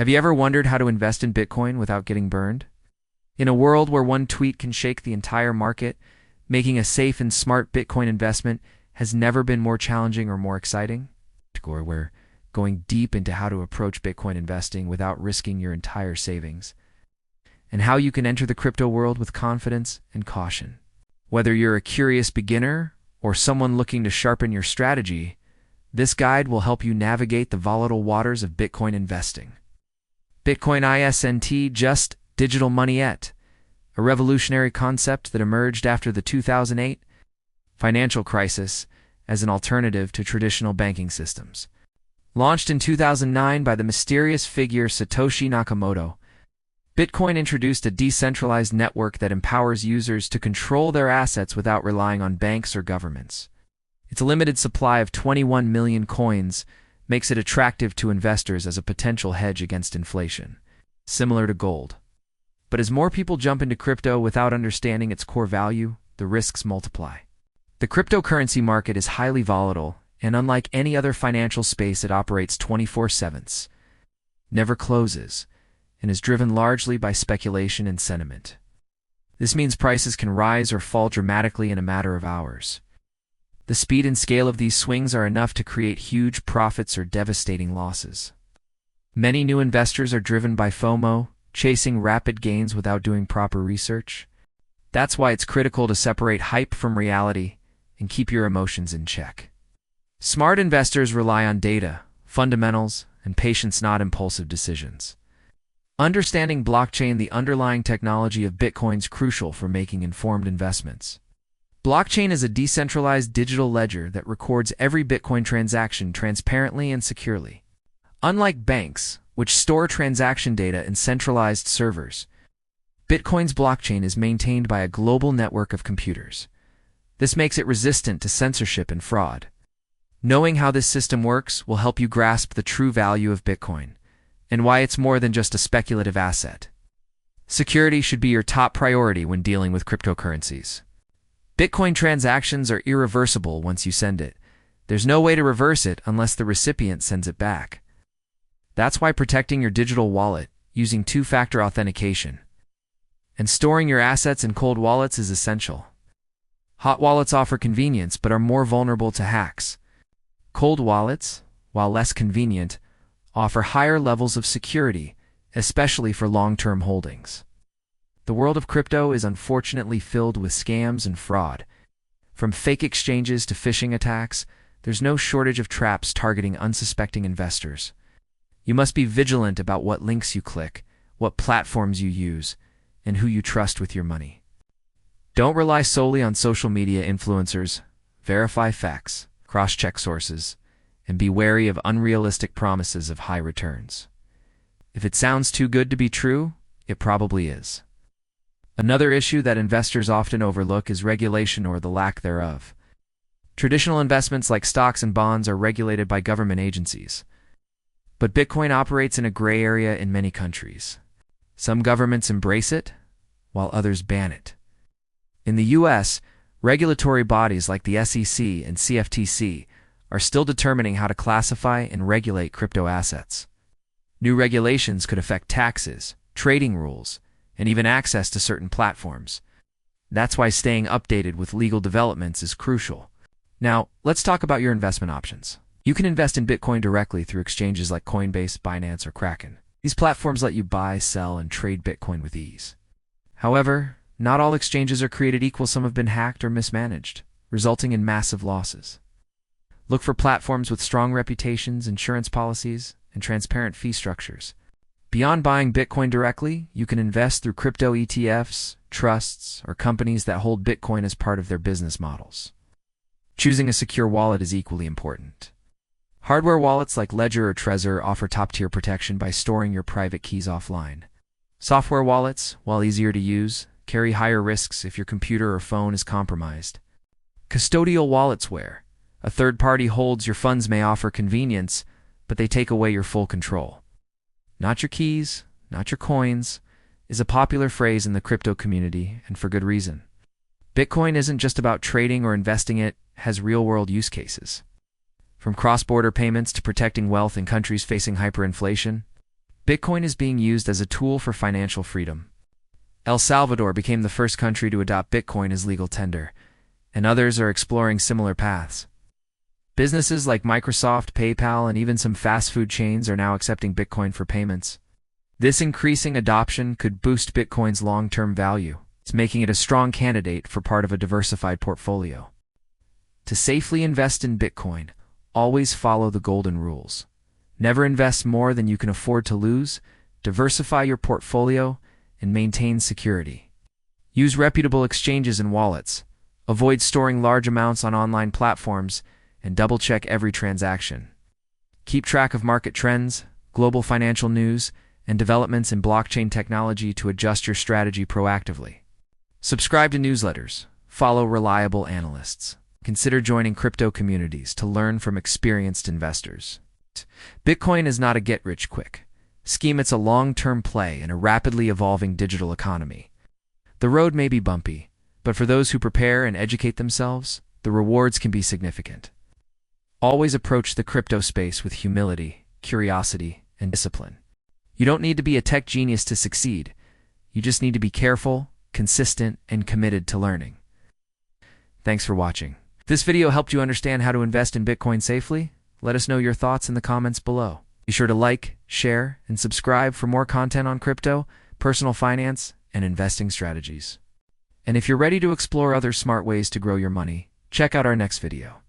Have you ever wondered how to invest in Bitcoin without getting burned? In a world where one tweet can shake the entire market, making a safe and smart Bitcoin investment has never been more challenging or more exciting. We're going deep into how to approach Bitcoin investing without risking your entire savings, and how you can enter the crypto world with confidence and caution. Whether you're a curious beginner or someone looking to sharpen your strategy, this guide will help you navigate the volatile waters of Bitcoin investing. Bitcoin isn't just digital money yet, a revolutionary concept that emerged after the 2008 financial crisis as an alternative to traditional banking systems. Launched in 2009 by the mysterious figure Satoshi Nakamoto, Bitcoin introduced a decentralized network that empowers users to control their assets without relying on banks or governments. Its limited supply of 21 million coins makes it attractive to investors as a potential hedge against inflation, similar to gold. But as more people jump into crypto without understanding its core value, the risks multiply. The cryptocurrency market is highly volatile, and unlike any other financial space, it operates 24/7, never closes, and is driven largely by speculation and sentiment. This means prices can rise or fall dramatically in a matter of hours. The speed and scale of these swings are enough to create huge profits or devastating losses. Many new investors are driven by FOMO, chasing rapid gains without doing proper research. That's why it's critical to separate hype from reality and keep your emotions in check. Smart investors rely on data, fundamentals, and patience, not impulsive decisions. Understanding blockchain, the underlying technology of Bitcoin, is crucial for making informed investments. Blockchain is a decentralized digital ledger that records every Bitcoin transaction transparently and securely. Unlike banks, which store transaction data in centralized servers, Bitcoin's blockchain is maintained by a global network of computers. This makes it resistant to censorship and fraud. Knowing how this system works will help you grasp the true value of Bitcoin and why it's more than just a speculative asset. Security should be your top priority when dealing with cryptocurrencies. Bitcoin transactions are irreversible once you send it. There's no way to reverse it unless the recipient sends it back. That's why protecting your digital wallet, using two-factor authentication, and storing your assets in cold wallets is essential. Hot wallets offer convenience but are more vulnerable to hacks. Cold wallets, while less convenient, offer higher levels of security, especially for long-term holdings. The world of crypto is unfortunately filled with scams and fraud. From fake exchanges to phishing attacks, there's no shortage of traps targeting unsuspecting investors. You must be vigilant about what links you click, what platforms you use, and who you trust with your money. Don't rely solely on social media influencers. Verify facts, cross-check sources, and be wary of unrealistic promises of high returns. If it sounds too good to be true, it probably is. Another issue that investors often overlook is regulation or the lack thereof. Traditional investments like stocks and bonds are regulated by government agencies. But Bitcoin operates in a gray area in many countries. Some governments embrace it, while others ban it. In the U.S., regulatory bodies like the SEC and CFTC are still determining how to classify and regulate crypto assets. New regulations could affect taxes, trading rules, and even access to certain platforms. That's why staying updated with legal developments is crucial. Now, let's talk about your investment options. You can invest in Bitcoin directly through exchanges like Coinbase, Binance, or Kraken. These platforms let you buy, sell, and trade Bitcoin with ease. However, not all exchanges are created equal. Some have been hacked or mismanaged, resulting in massive losses. Look for platforms with strong reputations, insurance policies, and transparent fee structures. Beyond buying Bitcoin directly, you can invest through crypto ETFs, trusts, or companies that hold Bitcoin as part of their business models. Choosing a secure wallet is equally important. Hardware wallets like Ledger or Trezor offer top-tier protection by storing your private keys offline. Software wallets, while easier to use, carry higher risks if your computer or phone is compromised. Custodial wallets, where a third party holds your funds, may offer convenience, but they take away your full control. Not your keys, not your coins, is a popular phrase in the crypto community, and for good reason. Bitcoin isn't just about trading or investing, it has real-world use cases. From cross-border payments to protecting wealth in countries facing hyperinflation, Bitcoin is being used as a tool for financial freedom. El Salvador became the first country to adopt Bitcoin as legal tender, and others are exploring similar paths. Businesses like Microsoft, PayPal, and even some fast food chains are now accepting Bitcoin for payments. This increasing adoption could boost Bitcoin's long-term value, making it a strong candidate for part of a diversified portfolio. To safely invest in Bitcoin, always follow the golden rules. Never invest more than you can afford to lose, diversify your portfolio, and maintain security. Use reputable exchanges and wallets. Avoid storing large amounts on online platforms, and double-check every transaction. Keep track of market trends, global financial news, and developments in blockchain technology to adjust your strategy proactively. Subscribe to newsletters. Follow reliable analysts. Consider joining crypto communities to learn from experienced investors. Bitcoin is not a get-rich-quick scheme. It's a long-term play in a rapidly evolving digital economy. The road may be bumpy, but for those who prepare and educate themselves, the rewards can be significant. Always approach the crypto space with humility, curiosity, and discipline. You don't need to be a tech genius to succeed. You just need to be careful, consistent, and committed to learning. Thanks for watching. If this video helped you understand how to invest in Bitcoin safely, let us know your thoughts in the comments below. Be sure to like, share, and subscribe for more content on crypto, personal finance, and investing strategies. And if you're ready to explore other smart ways to grow your money, check out our next video.